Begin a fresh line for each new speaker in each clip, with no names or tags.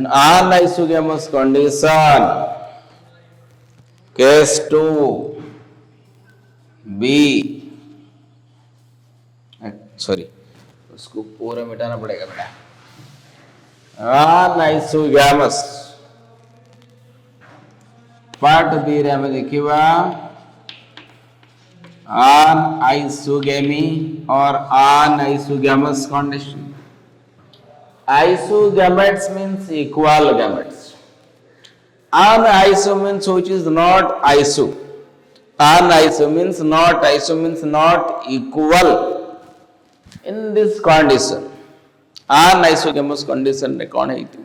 In anisogamous condition, case 2 B, sorry, उसको पूरा मिटाना पड़ेगा बेटा. Anisogamous पार्ट बी रे हमें देखिवा anisogamy or anisogamous condition. Isogametes means equal gametes. Aniso means which is not iso. Aniso means not equal. In this condition, anisogamous condition रे कौन है इतु?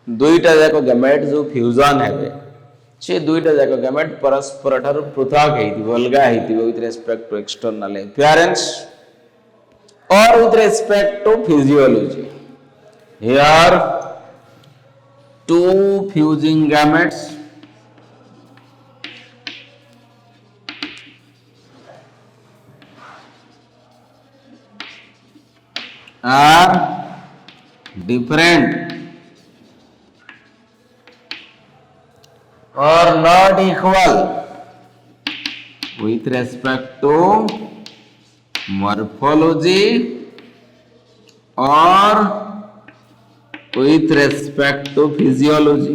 दुईटा जाको गैमेट जो फ्यूजन है से दुईटा जाको गैमेट परस्पर ठारू पृथक है अलगा है with respect to external appearance or with respect to physiology. Here, two fusing gametes are different or not equal with respect to morphology or with respect to physiology.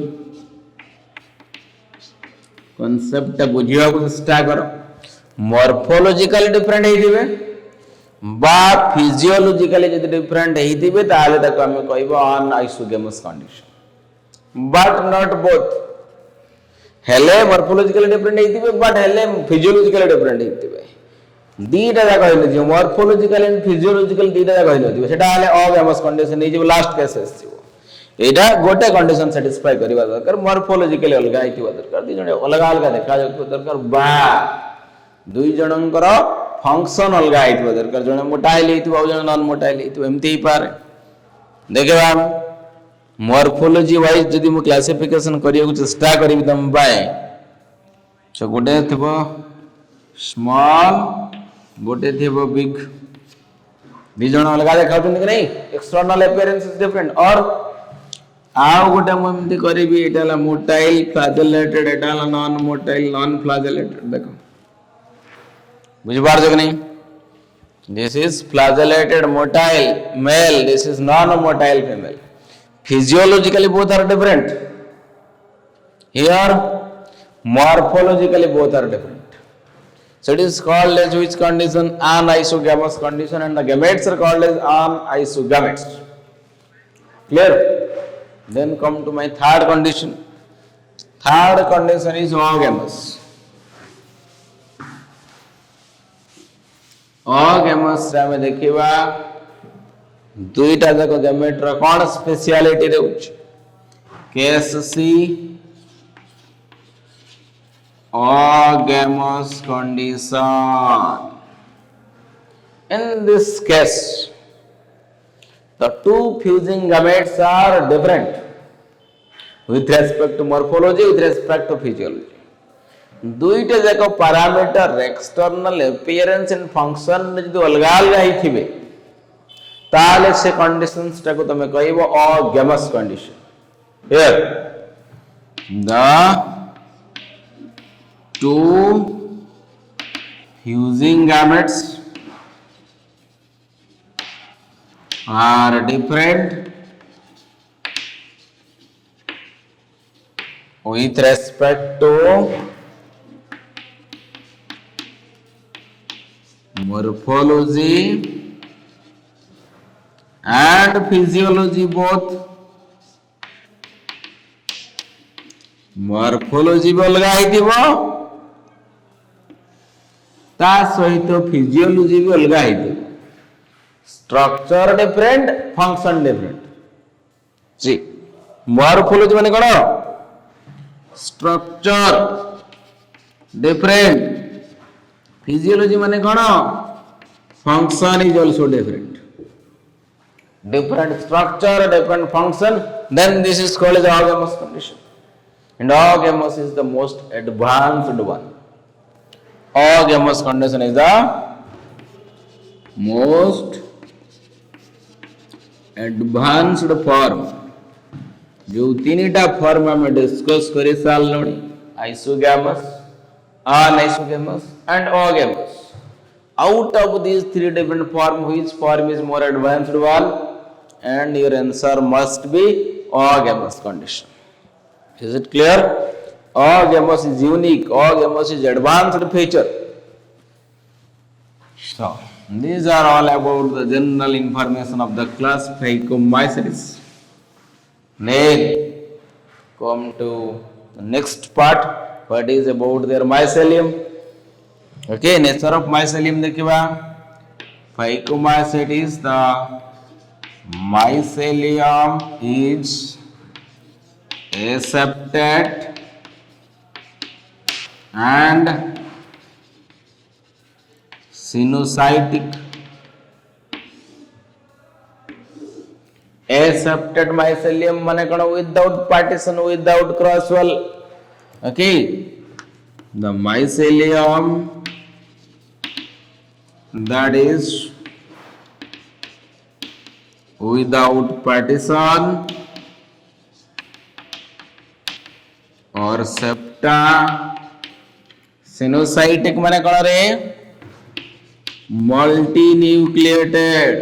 Concept बुझिया को चेष्टा करो. Morphologically different ହେଇଥିବେ बा physiologically ଯଦି different ହେଇଥିବେ ताले ताको हमें कहबो anisogamous condition. But not both. हेले morphologically different ହେଇଥିବେ but हेले physiologically different ହେଇଥିବେ. दीटा जा कहले जे morphological and physiological दीटा जा कहले दिबे सेटा हेले अगेमस कंडीशन नै जे लास्ट केस आसी एटा गोटे कंडीशन सैटिस्फाई करबा दरकार मॉर्फोलॉजिकली अलगा आइतिबा दरकार दि जण अलगा अलगा देखा जाउ दरकार बा दुई जनंकर फंक्शन अलगा आइतिबा दरकार जण मोटाइल हेतिबा जण नॉन मोटाइल हेतिबा एमती ही पारे देखबा मॉर्फोलॉजी वाइज जदि मु क्लासिफिकेशन करियो चेष्टा करबी तम बाय सो गोटे थबो स्मॉल गोटे थबो बिग दि जण अलगा देखाउछन कि नहीं एक्सटर्नल अपीयरेंस इज डिफरेंट और आउ गोटे मुझे करी एटा मोटाइल फ्लाजेलेटेड एटा नॉन मोटाइल नॉन फ्लाजेलेटेड देखो बुझिपार कि नहीं this is flagellated motile male this is non motile female physiologically both are different here morphologically both are different so it is called as which condition anisogamous condition and the gametes are called as anisogametes clear. Then come to my third condition. Third condition is oogamous. Oogamous रे हमें देखिबा दुईटा जाको gamete रो कोन speciality रहउछ case सी oogamous condition. In this case the two fusing gametes are different with respect to morphology, with respect to physiology. दुईटा जाको parameter external appearance and function जदि अलगा अलगा हिथिबे ताले से कंडीशंस टाको तमे कहबो oogamous condition. Here the two fusing gametes are different with respect to morphology and physiology both. morphology भी अलग आइथिबो ता सहित physiology भी अलग आइथिबो structure different function different. see morphology माने कोन structure different physiology माने कोन function is also different. Different structure different function then this is called as oogamous condition and oogamous is the most advanced one. Oogamous condition is the most advanced form जो तीनटा form हम discuss कर सारे isogamous anisogamous and oogamous out of these three different form which form is more advanced one and your answer must be ogamous condition is it clear ogamous is unique ogamous is advanced feature so these are all about the general information of the class Phaeocomycetes. Next come to the next part what is about their mycelium. Okay, nature of mycelium देखिवा Phaeocomycetes the mycelium is aseptate and sinusitic. Aseptate mycelium माने कौन without partition without cross wall. Okay, the mycelium that is without partition or septa sinusitic माने कौन रे multinucleated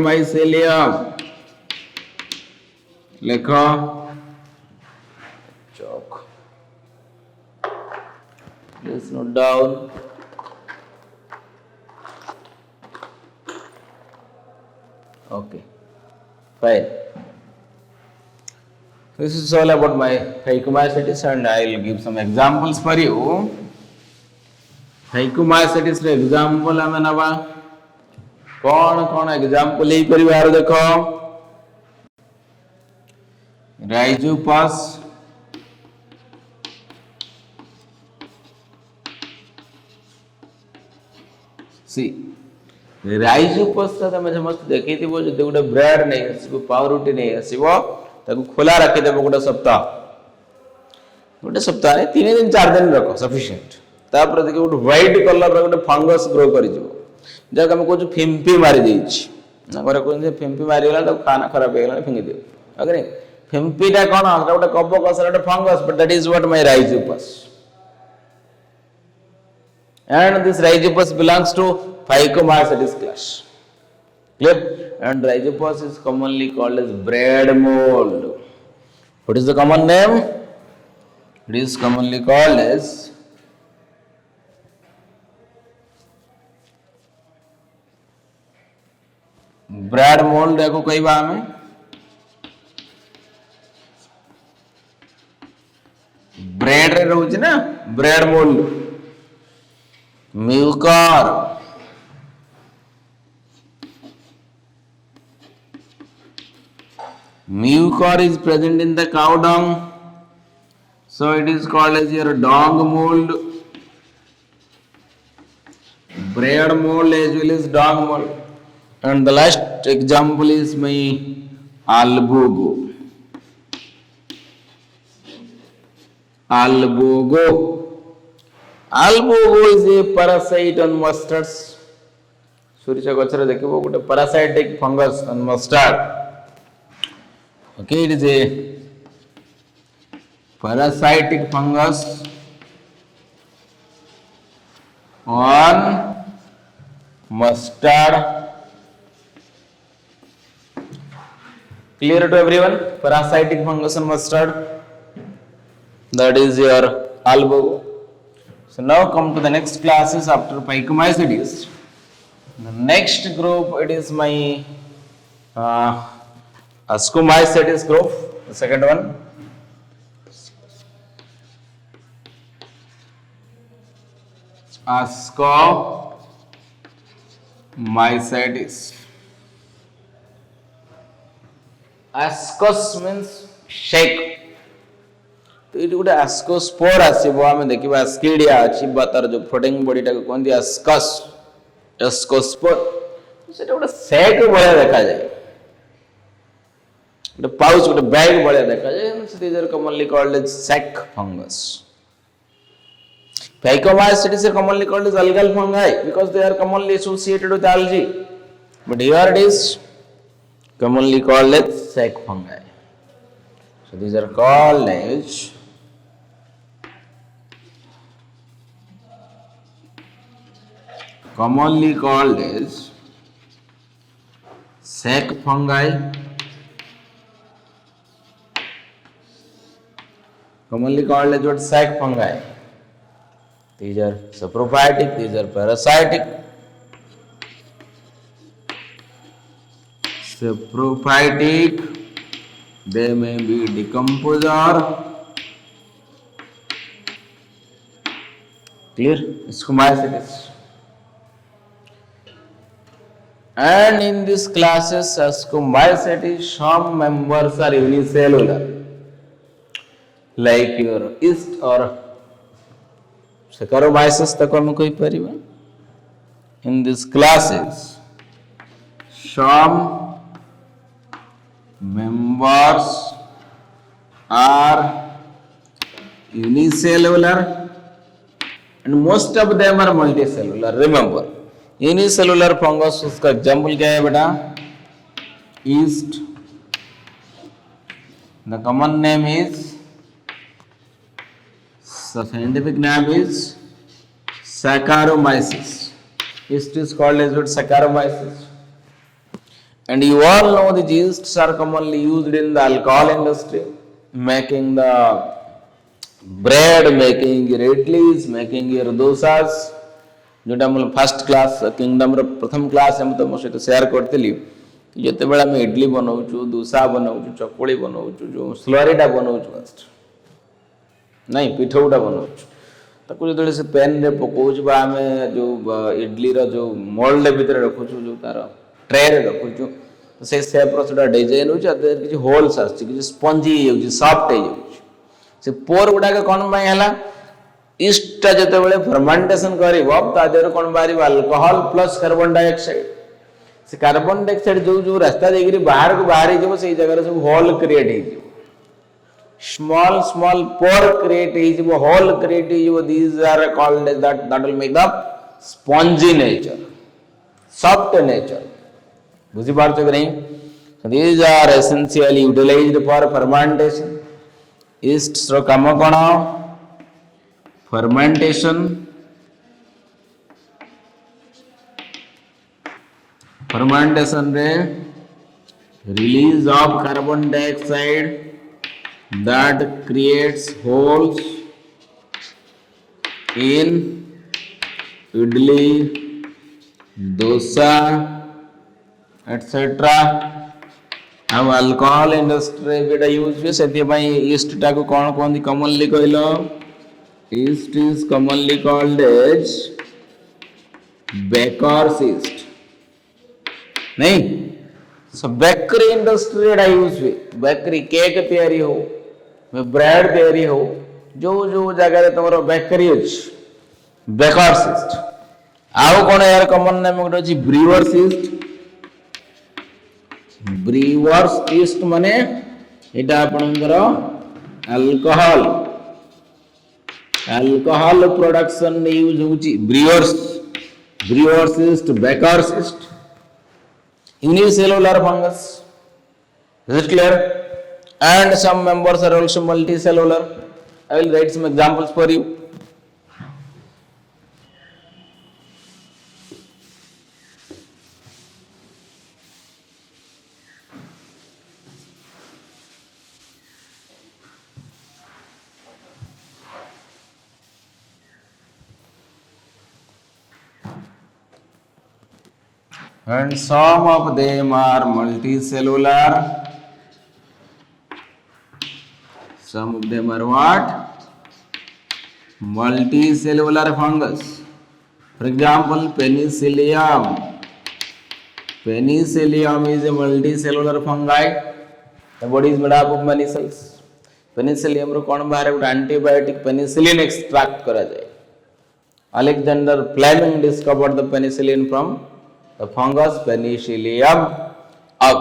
mycelium लिखो चौक please note down okay fine this is all about my Phaeocomycetes and I will give some examples for you. Phaeocomycetes रे example हमें नवा कौन कौन example ही परिवार देखो Rhizopus see Rhizopus ता तमे समस्त देखी थी वो जो गोटे ब्रेड नहीं आसीबो पावरुटी नहीं आसीबो ताकू खोला रखी देबो गोटे सप्ताह नहीं 3 दिन 4 दिन रखो सफिशिएंट तापर देखि गोटे व्हाइट कलर रो गोटे फंगस ग्रो करि जिवो जक हम कहू फिम्पी मारी देछि ना करे कोन फिम्पी मारी गेला तो खाना खराब हे गेला फिंगी दियो अगर फिम्पीटा कोन गोटे कब कसर गोटे fungus but that is what my Rhizopus and this Rhizopus belongs to Phaeocomycetes class. Clear? And Rhizopus is commonly called as bread mold. What is the common name? It is commonly called as bread mold. देखो कई बार में bread रे रहउछि ना bread mold Mucor is present in the cow dung, so it is called as your dung mold, bread mold as well as dung mold. And the last example is my albugo. Albugo is a parasite on mustards. Suricha gachare dekhibo gote parasitic fungus on mustard. Okay, it is a parasitic fungus on mustard. Clear to everyone? Parasitic fungus on mustard. That is your albugo. So now come to the next classes after Phaeocomycetes. The next group it is my Ascomycetes group, the second one. Ascomycetes. Ascos means shake. तो ये गोटे ascospore आसीबो आमे देखिबा एस्किडिया अछि बा तार जो floating बॉडीटा को कोन दिया एस्कस एस्कोस्पोर सेटा गोटे सेक बळिया देखा जाय गोटे पाउच गोटे बैग बळिया देखा जाय these are commonly called as sac fungus Phaeocomycetes are commonly called as algal fungi because they are commonly associated with algae but here it is commonly called as sac fungi. So these are called as commonly called as sac fungi. Commonly called as what? Sac fungi. These are saprophytic, these are parasitic. Saprophytic, they may be decomposer. Clear? Schomycetes. And in these classes, Schomycetes, some members are unicellular, like your yeast or Saccharomyces तक हम कोई परिवा. In these classes, some members are unicellular and most of them are multicellular. Remember, unicellular fungus उसका example क्या है बेटा? Yeast. The common name is, the scientific name is Saccharomyces. Yeast is called as what? Saccharomyces. And you all know the yeasts are commonly used in the alcohol industry, making the bread, making your idlis, making your dosas. जोटा हम first class kingdom प्रथम class हम तुम सहित share करती जिते बड़े आम इडली बनाऊँ, दोसा बनाऊँ, चकुड़ी बनाऊँ, जो स्लरीटा बनाऊँ फर्स्ट नहीं पिठौटा बनाऊँ ताको जो से पेन रे पकाऊँ आम जो इडली जो मोल्ड भितर रखुचु जो तार ट्रे रखुचु से सेप रा डिजाइन हो होल्स आ स्पंजी सॉफ्ट हो से पोर गुड़ाक कौन है ईस्ट जो फर्मेंटेशन कर कौन बाहर अल्कोहल प्लस कार्बन डाइऑक्साइड से कार्बन डाइऑक्साइड जो जो रास्ता देकर बाहर को बाहर हो जगह सब होल क्रिएट हो स्मॉल स्मॉल पोर क्रिएट हो होल क्रिएट हो these are called that will make the spongy nature soft nature बुझी पार्छ कि नहीं. These are essentially utilized for fermentation. Yeast रो काम कौन? फर्मेंटेशन. फर्मेंटेशन रे release of carbon dioxide that creates holes in idli, dosa, etc. अब alcohol industry बेटा यूज हुए से ईस्ट टा को कौन कौन कॉमनली कहल? Yeast is commonly called as bakers yeast. नहीं सो बेकरी इंडस्ट्री यूज हुए बेकरी केक तैयारी हो ब्रेड तैयारी हो जो जो जगह तुम बेकरी अच्छी बेकर्स ईस्ट. आउ कौन यार कॉमन नेम गोटे अच्छी ब्रीवर्स ईस्ट. ब्रीवर्स ईस्ट माने एटा आपनकर अल्कोहल अल्कोहल प्रोडक्शन यूज होची brewers yeast bakers yeast. Unicellular fungus. Is it clear? And some members are also multicellular. I will write some examples for you. And some of them are multicellular. Some of them are what? Multicellular fungus. For example, penicillium. Penicillium is a multicellular fungi. The body is made up of many cells. Penicillium रो कौन बाहर है antibiotic penicillin extract करा जाए. Alexander Fleming discovered the penicillin from the fungus Penicillium. Of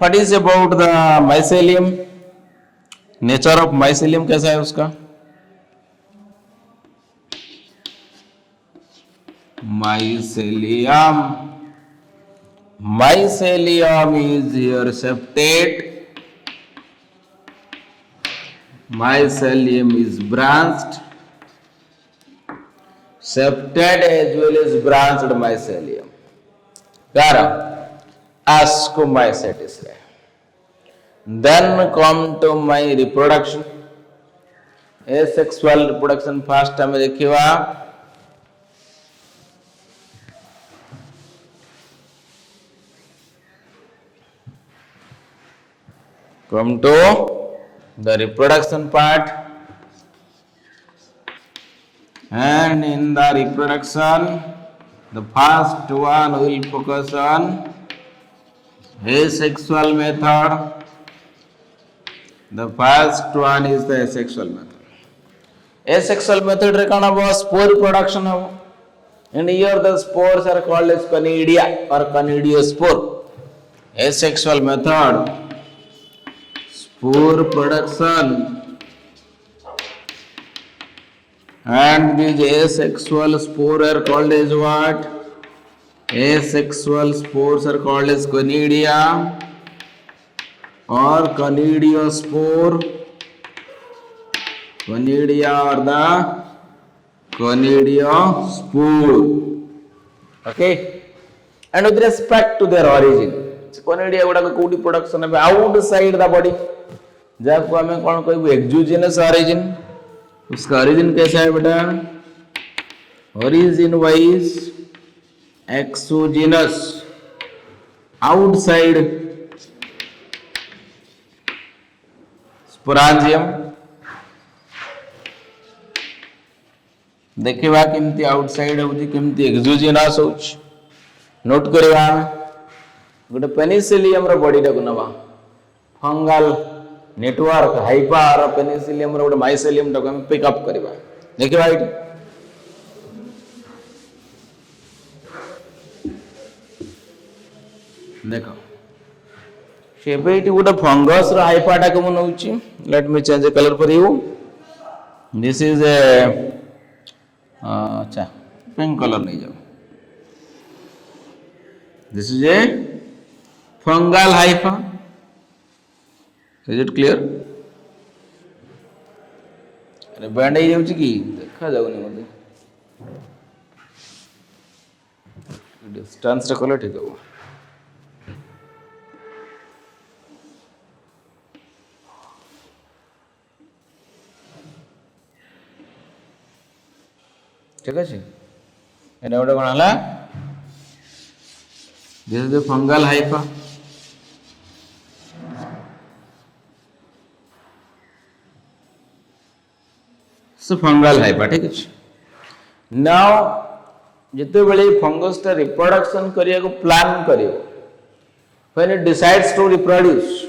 what is about the mycelium? Nature of mycelium कैसा है उसका? Mycelium mycelium is here septate. Mycelium is branched. Septate as well as branched mycelium. Gara ascomycetes. Then come to my reproduction. Asexual reproduction first time देखिवा. Come to the reproduction part, and in the reproduction the first one will focus on asexual method. The first one is the asexual method. Asexual method re kana bo spore production habo, and here the spores are called as conidia or conidiospore. Asexual method, spore production, and these asexual spore are called as what? Asexual spores are called as conidia or conidiospore. Conidia or the conidiospore. Okay, and with respect to their origin, conidia गुड़ा को कोडी production है outside the body, जब को हमें कौन कोई exogenous origin, उसका ओरिजिन कैसा है बेटा? Origin wise exogenous, outside sporangium. देखिबा केमती आउटसाइड होउची केमती एक्सोजेनस होउची. नोट करिवा गोटे पेनिसिलियम रो बॉडी टाको नवा फंगल नेटवर्क हाइपा और पेनिसिलियम रो गोटे माइसेलियम टाको हम पिक अप करबा. देखिबा इटी देखो शेबेटी गोटे फंगस रो हाइपा टाको मन होउची. Let me change the colour for you. This is a अच्छा पिंक कलर नहीं जाओ. This is a fungal Haifa. Is it clear? अरे बैंड ही जाउची की देखा जाउनी मते डिस्टेंस रे कलर ठीक हो. ठीक है एटा गोटे कौन है? This is the fungal Haifa. So fungal Haifa ठीक है. नाउ जिते बेले फंगस टा रिप्रोडक्शन करिया को प्लान करियो, when it decides to reproduce,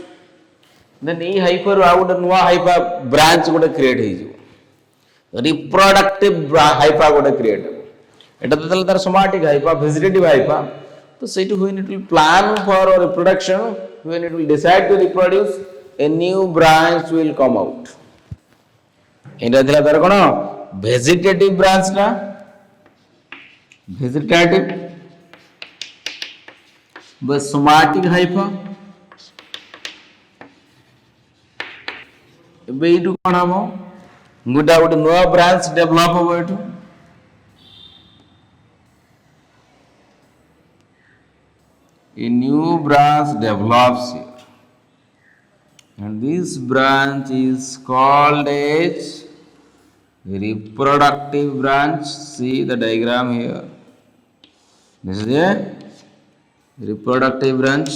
then ई हाइफा रो आउट नुवा हाइफा ब्रांच गोटे क्रिएट हे जिवो. रिप्रोडक्टिव हाइफा गोटे क्रिएट हो. एटा तो तार सोमाटिक हाइफा, वेजिटेटिव हाइफा. तो सेटू when it will plan for reproduction, when it will decide to reproduce, a new branch will come out. एटा दिला तार कोन वेजिटेटिव ब्रांच ना, वेजिटेटिव बस सोमाटिक हाइफा. एबे इटू कोन हमो गोटा गोटे नुआ ब्रांच डेवलप हो एठू. A new branch develops here, and this branch is called as reproductive branch. See the diagram here. This is a reproductive branch.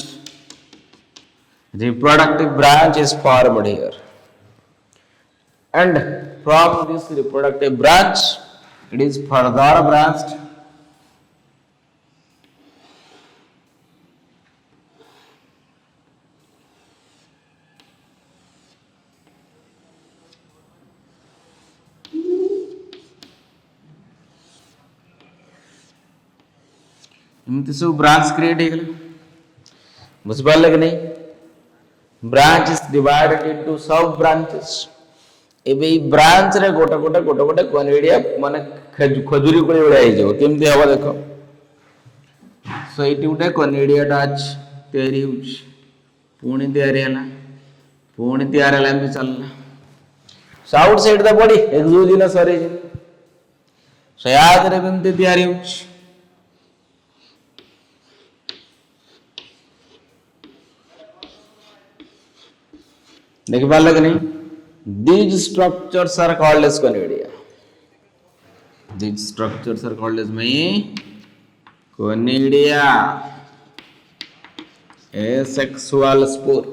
Reproductive branch is formed here, and from this reproductive branch it is further branched. एमती सब branch create हो गला. बुझपारे कि नहीं? Branch is divided into सब branches. एबे ई branch रे गोटा गोटा गोटा गोटा कॉनिडिया माने खजुरी कोली बडा हे जो केमती हवा देखो. सो ये गोटे कनिडिया टाच तैयारी होउछ पुणी तैयारी है पुणी तैयार है चलना so outside the body exogenous origin so याद रे केमती तैयारी होउछ देख पाल कि नहीं these structures are called as conidia these structures are called as में कनिडिया एसेक्सुअल स्पोर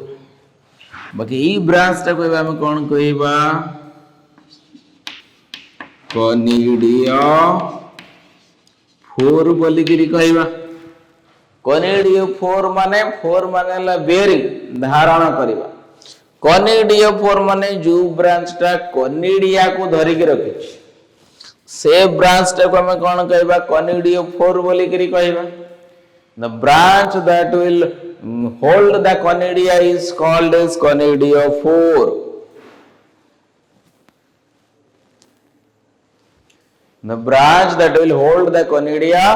बाकी ई ब्रांच टा कहबा हम कोन कहबा कनिडिया फोर बोली गिरी कहबा कनिडिया फोर माने ला बेरिंग धारण करबा कनिडिया फोर माने जो ब्रांच टा कनिडिया को धरि के रखि से ब्रांच टा को हम कोन कहबा कनिडिया फोर बोली गिरी कहबा the branch that will hold the conidia is called as conidiophore the branch that will hold the conidia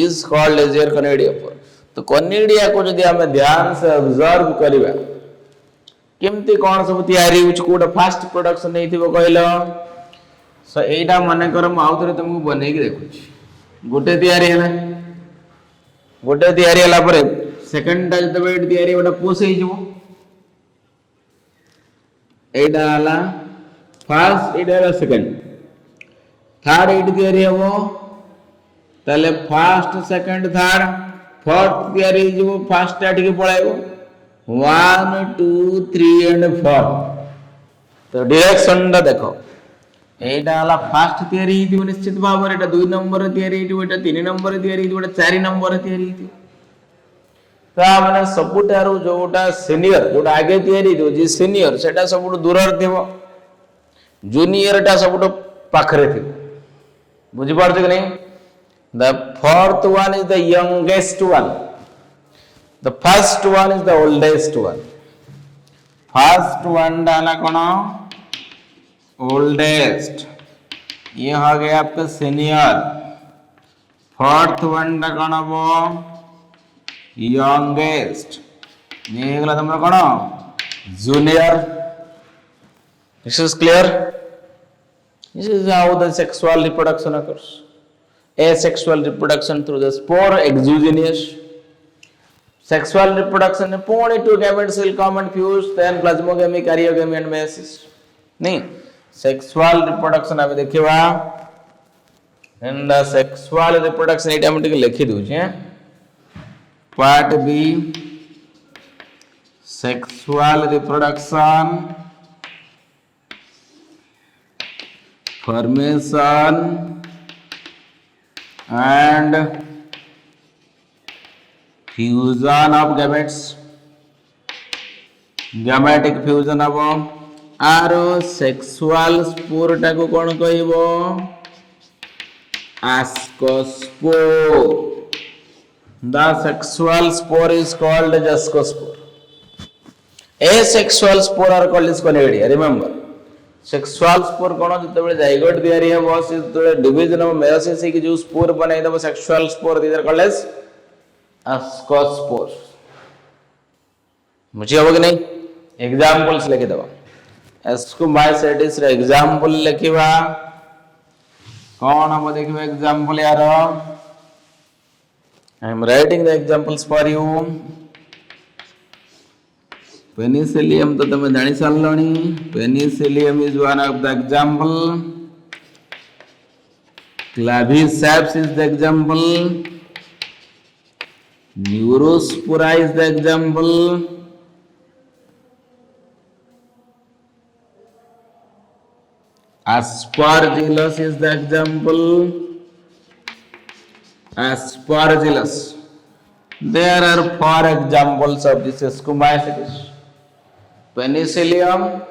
is called as your conidiophore तो conidia को यदि हम ध्यान से ऑब्जर्व करिबा केमती कोन सब तैयारी होछ कोड फास्ट प्रोडक्शन नै थिबो कहलो सो एटा माने कर म आउतरे तुमको बनै के देखुछ गोटे तैयारी है गोटे तैयारी हला पर सेकंड टा जते वेट तैयारी ओटा पोस हे जबो एटा हला फर्स्ट एटा हला सेकंड थर्ड एट तैयारी हबो तले फर्स्ट सेकंड थर्ड फोर्थ तैयारी जबो फर्स्ट टा ठीक पळाइबो 1 2 3 एंड 4 तो डायरेक्शन टा देखो एटा हला फर्स्ट तैयारी हिदिबो निश्चित भाव रे एटा 2 नंबर तैयारी हिदिबो एटा 3 नंबर तैयारी हिदिबो एटा 4 नंबर तैयारी हिदिबो ता माने सबुटारू जोटा सीनियर जोटा आगे तैयारी हिदिबो जे सीनियर सेटा सबुटु दूर थिबो जूनियर टा सबुटु पाखरे थिबो बुझि पारछ कि नहीं the fourth one is the youngest one the first one is the oldest one first one डाला कोन ओल्डेस्ट ये हो गया आपका सीनियर फोर्थ वन टा कोन हबो यंगेस्ट ये गला तुमरा कोन junior this is clear this is how the sexual reproduction occurs asexual reproduction through the spore exogenous sexual reproduction में पूर्ण two gametes will come and fuse then plasmogamy karyogamy and meiosis नहीं sexual reproduction अब देखिबा in the sexual reproduction एटा हम टिक लिखि दउ छै part B sexual reproduction formation and fusion of gametes gametic fusion of आरो सेक्सुअल स्पोर टा को कोन कहबो ascospore the sexual spore is called as ascospore asexual spore are called as conidia remember sexual spore कोन जते बेले zygote तैयारी हेबो से जते डिवीजन ऑफ मेयोसिस की जो स्पोर बनाइ दबो sexual spore these are called as ascospore मुझे हो कि नहीं एग्जांपल्स लिख दबो एस्कोमाइसेटिस रे एग्जांपल लिखिबा कोन हम देखिबा एग्जांपल यार I am writing the examples for you Penicillium तो तुम जानि सारलणी Penicillium is one of the example Claviceps is the example Neurospora is the example Aspergillus is the example. Aspergillus. There are 4 examples of this Ascomycetes. Penicillium,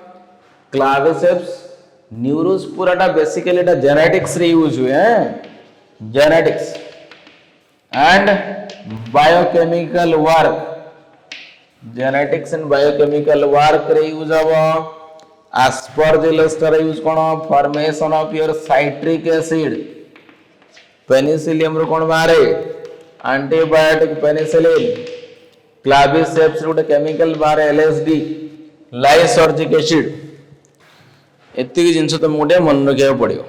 Claviceps, Neurospora टा basically टा genetics रे use हुए हैं. Genetics and biochemical work. Genetics and biochemical work रे use हुआ. Aspergillus tar use kono formation of your citric acid penicillium ro kon mare antibiotic penicillin क्लाविसेप्स गोटे chemical बाहर LSD lysergic acid एतिक जिनस तुमको गोटे मन रखा पड़ो।